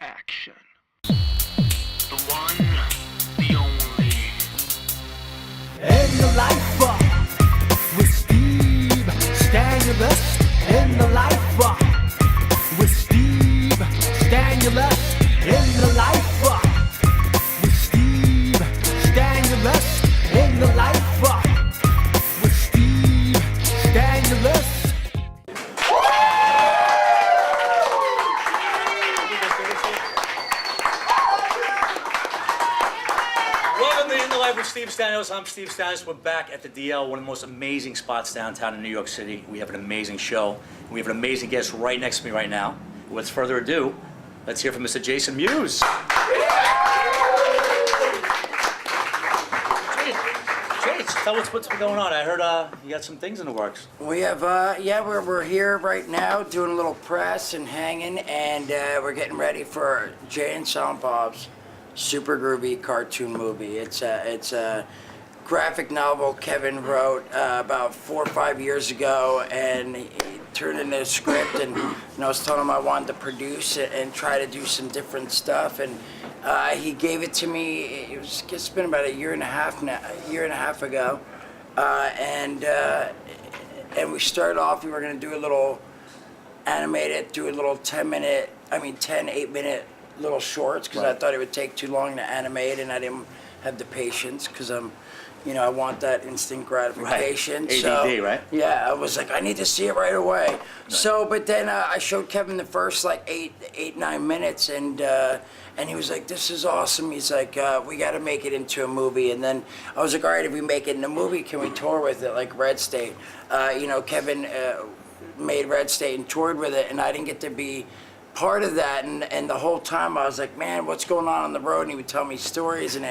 Action. The one, the only. In the life with Steve Stanulis. In the life with Steve Stanulis. In the life with Steve Stanulis. In the life with Steve Stanulis. Welcome to In the Life with Steve Stanulis. I'm Steve Stanulis. We're back at the DL, one of the most amazing spots downtown in New York City. We have an amazing show. We have an amazing guest right next to me right now. Without further ado, let's hear from Mr. Jason Mewes. Jason, tell us what's been going on. I heard you got some things in the works. We have, we're here right now doing a little press and hanging, and we're getting ready for Jay and Silent Bob's super groovy cartoon movie. It's a graphic novel Kevin wrote about 4 or 5 years ago, and he turned into a script. And I was telling him I wanted to produce it and try to do some different stuff. And he gave it to me. It's been about a year and a half ago, and we started off. We were going to do a little animated, do a little 10 8-minute little shorts, because I thought it would take too long to animate, and I didn't have the patience, because I want that instant gratification. Right. So, ADD, right? Yeah, I was like, I need to see it right away. Right. So, but then I showed Kevin the first like 9 minutes, and he was like, "This is awesome." He's like, "We got to make it into a movie." And then I was like, "All right, if we make it in a movie, can we tour with it like Red State?" Kevin made Red State and toured with it, and I didn't get to be part of that, and the whole time I was like, "Man, what's going on the road?" And he would tell me stories, and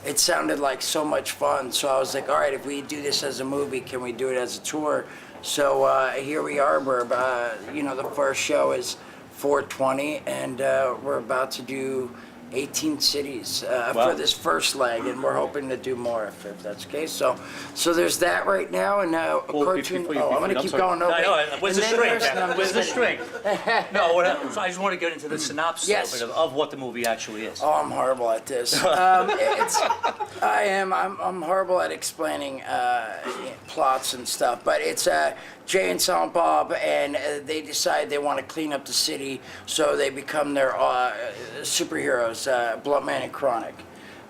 it sounded like so much fun. So I was like, all right, if we do this as a movie, can we do it as a tour? So here we are. We're the first show is 4/20, and we're about to do 18 cities for this first leg, and we're hoping to do more if that's the case. So there's that right now, and a cartoon. I'm going to keep going over. Where's the strength? Where's the strength? So I just want to get into the synopsis a little bit of what the movie actually is. Oh, I'm horrible at this. I'm horrible at explaining plots and stuff, but it's Jay and Silent Bob, and they decide they want to clean up the city, so they become their superheroes, Blunt Man and Chronic.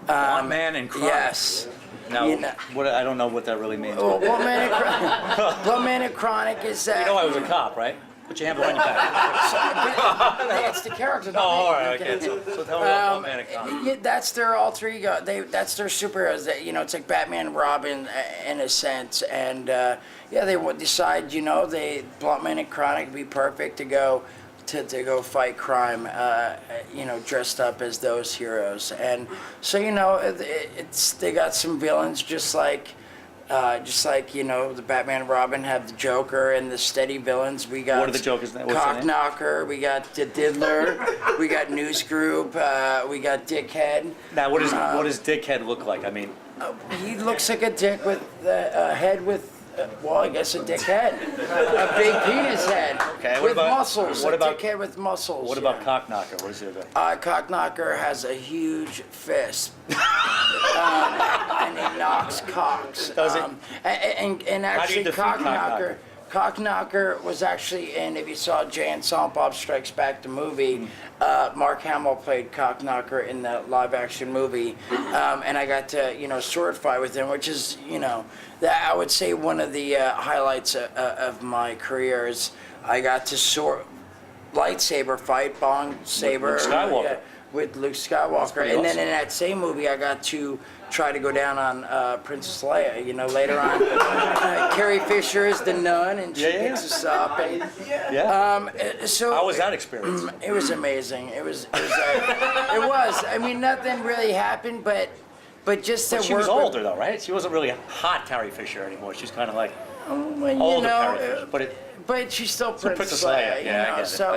Blunt Man and Chronic? Yes. Now, I don't know what that really means. Well, Blunt Man and Chronic is... I was a cop, right? Put your hand behind your back. It's the character. All right, okay. So tell me about Blunt Man and Chronic. That's their alter ego. That's their superheroes. It's like Batman, Robin, in a sense. And they would decide, Blunt Man and Chronic would be perfect to go fight crime, dressed up as those heroes. And so they got some villains just like the Batman and Robin have the Joker and the steady villains. We got what are the Jokers? Cockknocker, we got the Diddler, we got News Group, we got Dickhead. Now, what does Dickhead look like? I mean, he looks like a dick with a head with. I guess a dick head, a big penis head with muscles. What about dickhead with muscles? What about Cockknocker? What is he about? Cockknocker has a huge fist, and he knocks cocks. Does it? And actually, Cockknocker was actually in, if you saw Jay and Silent Bob Strikes Back, the movie, Mark Hamill played Cockknocker in the live-action movie, and I got to, sword fight with him, which is, that I would say one of the highlights of my career is I got to lightsaber fight, bong saber. Luke Skywalker. With Luke Skywalker. And then in that same movie, I got to try to go down on Princess Leia. Later on, Carrie Fisher is the nun, and she picks us up. And, so how was that experience? It was amazing. It was. I mean, nothing really happened, but just to work. She was older though, right? She wasn't really a hot Carrie Fisher anymore. She's kind of like older Carrie Fisher, but she's still Princess Leia. Yeah, I get it. So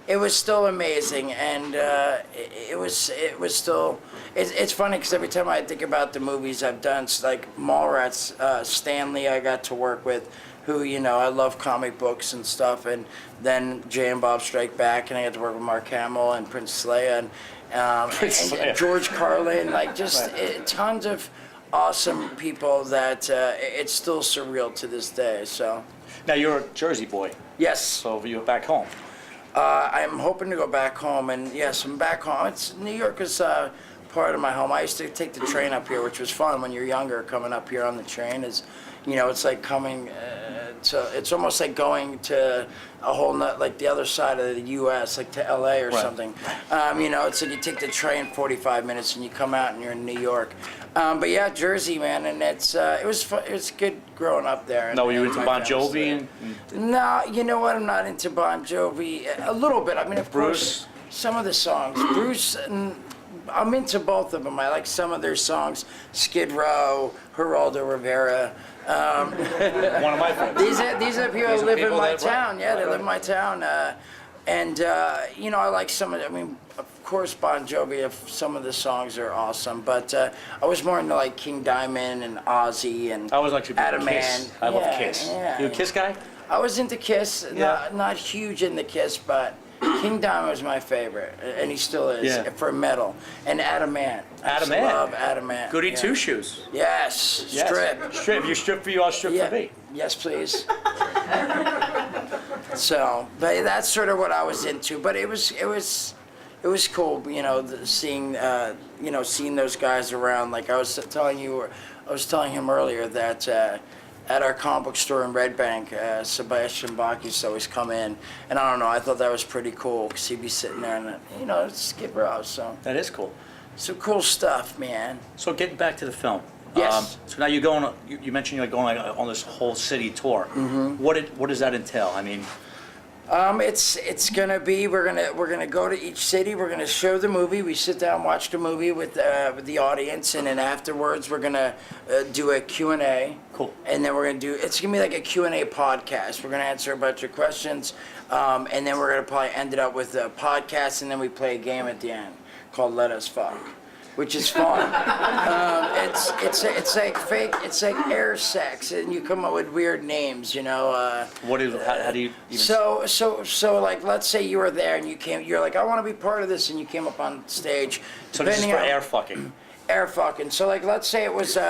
it was still amazing, and it was still. It's funny because every time I think about the movies I've done, it's like Mallrats, Stanley I got to work with, who, you know, I love comic books and stuff, and then Jay and Bob Strike Back, and I got to work with Mark Hamill and Prince Leia and George Carlin, like just tons of awesome people that it's still surreal to this day. So Now you're a Jersey boy, yes, so you're back home. I'm hoping to go back home, and yes, I'm back home. New York is part of my home. I used to take the train up here, which was fun when you're younger. Coming up here on the train is, you know, it's like coming it's almost like going to a whole like the other side of the U.S., like to L.A. or something. You know, it's like you take the train 45 minutes and you come out and you're in New York. But yeah, Jersey, man, and it was fun. It was good growing up there. No, were you and into my Bon family Jovi? there. No, you know what? I'm not into Bon Jovi. A little bit. I mean, of Bruce? course, some of the songs. Bruce, I'm into both of them. I like some of their songs. Skid Row, Geraldo Rivera. One of my friends. These are people These who are live in people my that- town. Yeah, they right. live in my town. And you know, I like some of. I mean, of course, Bon Jovi. Some of the songs are awesome, but I was more into like King Diamond and Ozzy and I was actually Adam Kiss. Man. I love Yeah, Kiss. yeah. You a Kiss guy? I was into Kiss. Yeah. Not huge into Kiss, but King Diamond was my favorite, and he still is for metal. And Adam Man. Adam I Man. love Adam Man. Goody yeah. Two Shoes. Yes. Yes. Strip. Strip. You strip for you, I'll strip Yeah. for me. Yes, please. So, but that's sort of what I was into. But it was cool, you know, seeing those guys around. Like I was telling him earlier that at our comic book store in Red Bank, Sebastian Bach used to always come in, and I don't know, I thought that was pretty cool because he'd be sitting there and you know, Skid Row. So That is cool. some cool stuff, man. So getting back to the film. Yes. So now you're going. You mentioned you're going on this whole city tour. Mm-hmm. What does that entail? I mean, It's gonna be we're gonna go to each city. We're gonna show the movie. We sit down, watch the movie with the audience, and then afterwards we're gonna do a Q&A. Cool. And then it's gonna be like a Q&A podcast. We're gonna answer a bunch of questions, and then we're gonna probably end it up with a podcast, and then we play a game at the end called Let Us Fuck, which is fun. It's like fake. It's like air sex, and you come up with weird names, you know. how do you even? So like, let's say you were there and you're like, I want to be part of this, and you came up on stage. So this is depending for on- air fucking. Air fucking. So like, let's say it was the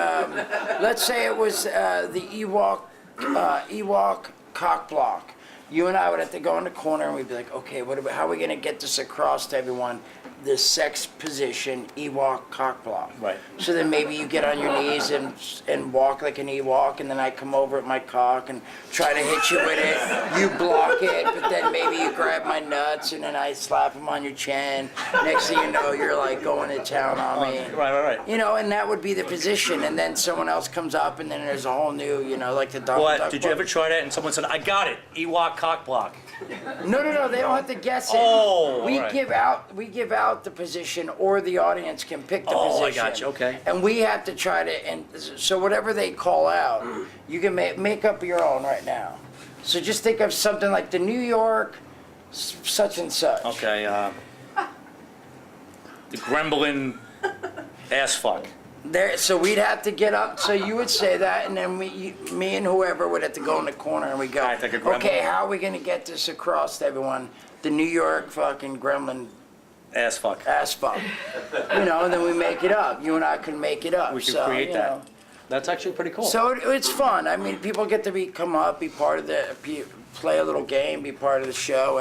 Ewok cock block. You and I would have to go in the corner and we'd be like, okay, how are we gonna get this across to everyone? The sex position Ewok cock block. Right. So then maybe you get on your knees and walk like an Ewok, and then I come over at my cock and try to hit you with it. You block it, but then maybe you grab my nuts and then I slap them on your chin. Next thing you know, you're like going to town on me. Right. You know, and that would be the position, and then someone else comes up, and then there's a whole new, you know, like the Donald What? Duck Did you book. ever try that? And someone said, "I got it, Ewok cock block." No, they don't have to guess it. Oh, we alright. give out the position, or the audience can pick the Oh, I position. got you, okay. And we have to try to, and so whatever they call out, you can make up your own right now. So just think of something like the New York, such and such. Okay. The Gremlin ass fuck. There, so we'd have to get up. So you would say that, and then me and whoever would have to go in the corner, and we go. I think a gremlin. Okay, how are we gonna get this across to everyone? The New York fucking gremlin Ass fuck. ass fuck. You know, and then we make it up. You and I can make it up. We should so, create you that. know. That's actually pretty cool. So it's fun. I mean, people get to come up, be part of play a little game, be part of the show,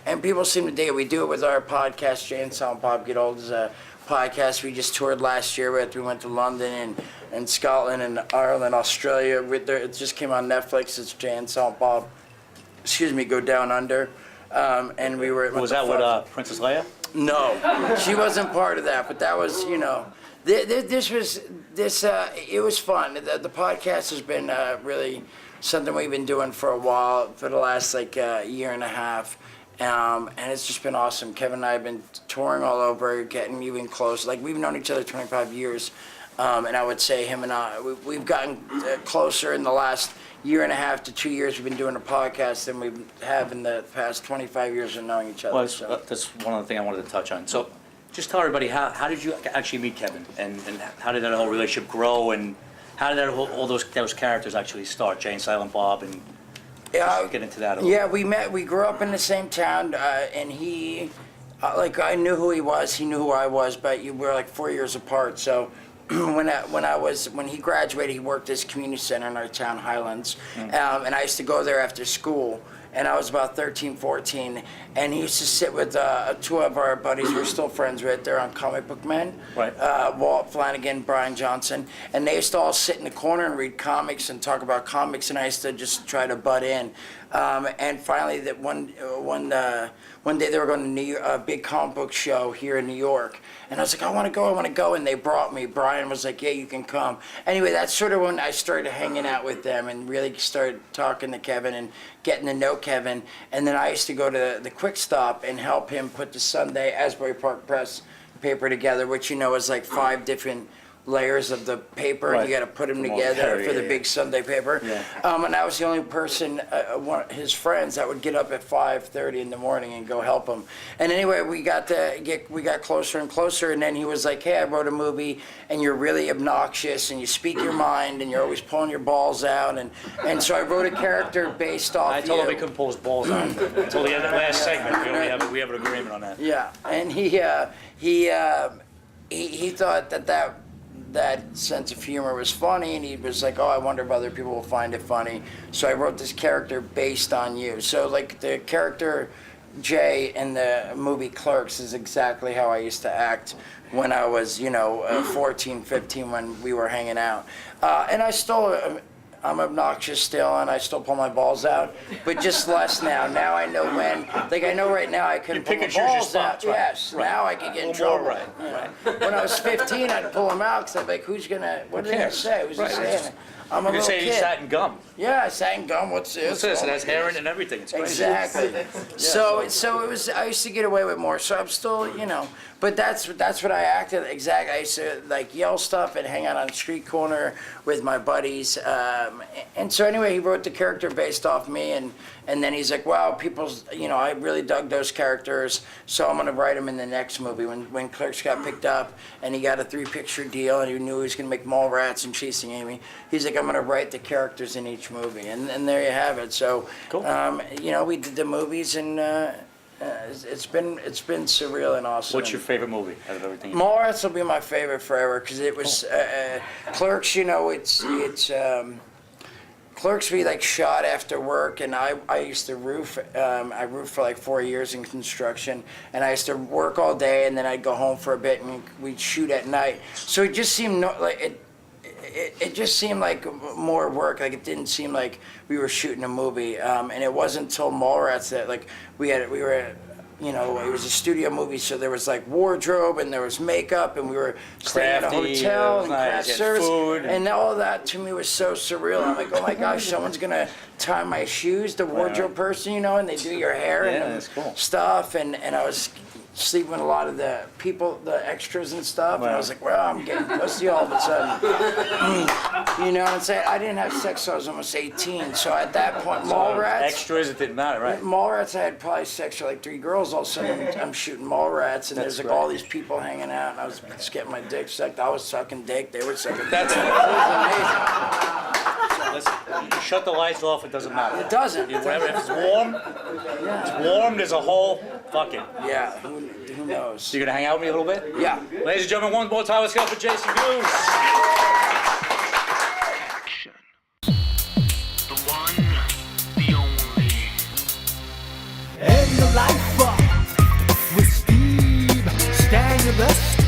and people seem to dig it. We do it with our podcast, Jay and Silent Bob Get Old, is a podcast we just toured last year with. We went to London and Scotland and Ireland, Australia. It just came on Netflix. It's Jay and Silent Bob, Go Down Under. And we were. Was that with Princess Leia? No, she wasn't part of that, but that was, you know, it was fun. The podcast has been really something we've been doing for a while, for the last year and a half, and it's just been awesome. Kevin and I have been touring all over, getting even closer. Like, we've known each other 25 years, and I would say him and I, we've gotten closer in the last year and a half to 2 years. We've been doing a podcast than we have in the past 25 years of knowing each other. Well, so. that's one of the things I wanted to touch on. So, just tell everybody how did you actually meet Kevin, and how did that whole relationship grow, and how did all those characters actually start? Jay and Silent Bob, and Just get into that a little. Yeah, we grew up in the same town, and he, like, I knew who he was, he knew who I was, but we were like 4 years apart. So when he graduated, he worked at this community center in our town, Highlands, and I used to go there after school. And I was about 13, 14, and he used to sit with two of our buddies we're still friends with. They're on Comic Book Men, Right. Walt Flanagan, Brian Johnson, and they used to all sit in the corner and read comics and talk about comics, and I used to just try to butt in. And finally, that one day they were going to a big comic book show here in New York, and I was like, I want to go, and they brought me. Brian was like, yeah, you can come. Anyway, that's sort of when I started hanging out with them and really started talking to Kevin and getting to know Kevin. And then I used to go to the Quick Stop and help him put the Sunday Asbury Park Press paper together, which is like 5 different layers of the paper, and you got to put them together for the big Sunday paper. Yeah. And I was the only person, his friends, that would get up at 5:30 in the morning and go help him. And anyway, we got closer and closer, and then he was like, "Hey, I wrote a movie, and you're really obnoxious, and you speak your mind, and you're always pulling your balls out." And so I wrote a character based off. I told him he couldn't pull his balls out until the end of the last segment. We have an agreement on that. Yeah, and he thought that sense of humor was funny, and he was like, oh, I wonder if other people will find it funny. So I wrote this character based on you. So like the character Jay in the movie Clerks is exactly how I used to act when I was 14, 15 when we were hanging out. And I'm obnoxious still, and I still pull my balls out, but just less now. Now I know when. Like, I know right now I couldn't pull my balls out. Right. Yes, Right. now I can get in trouble. Right. When I was 15, I'd pull them out because I'd be like, what are they going to say? Who's saying? I'm a You little say kid. you sat in gum. Yeah, I sang gum. What's this? What's this? It has hair in it and everything. It's crazy. Exactly. So it was. I used to get away with more. So I'm still, But that's what I acted. Exactly. I used to like yell stuff and hang out on the street corner with my buddies. And so anyway, he wrote the character based off me, and then he's like, wow, I really dug those characters, so I'm gonna write them in the next movie. When Clerks got picked up and he got a 3-picture deal and he knew he was gonna make Mallrats and Chasing Amy, he's like, I'm gonna write the characters in each movie, and there you have it. So, cool. We did the movies, and it's been surreal and awesome. What's your favorite movie out of everything? Mallrats will be my favorite forever because it was Clerks. It's Clerks we like shot after work, and I used to roof. I roofed for like 4 years in construction, and I used to work all day, and then I'd go home for a bit, and we'd shoot at night. So it just seemed like it. It just seemed like more work. Like it didn't seem like we were shooting a movie. And it wasn't until Mallrats that like it was a studio movie, so there was like wardrobe and there was makeup, and we were staying at a hotel and craft service, food and all that to me was so surreal. I'm like, oh my gosh, someone's gonna tie my shoes, the wardrobe person, and they do your hair and that's cool. stuff, and I was sleeping with a lot of the people, the extras and stuff, and I was like, well, I'm getting pussy all of a sudden. You know what I'm saying? I didn't have sex till I was almost 18, so at that point, Mallrats. Extras, it didn't matter, right? Mallrats, I had probably sex with like 3 girls. All of a sudden, I'm shooting Mallrats, and there's like all these people hanging out, and I was just getting my dick sucked. I was sucking dick, they were sucking dick. That's It was amazing. Listen, you shut the lights off, it doesn't matter. It doesn't. If it's warm, there's a hole, fuck it. Yeah, who knows? So you're gonna hang out with me a little bit? Yeah. Ladies and gentlemen, one more time, let's go for Jason Mewes. Action. The one, the only. In the life with Steve Stanulis.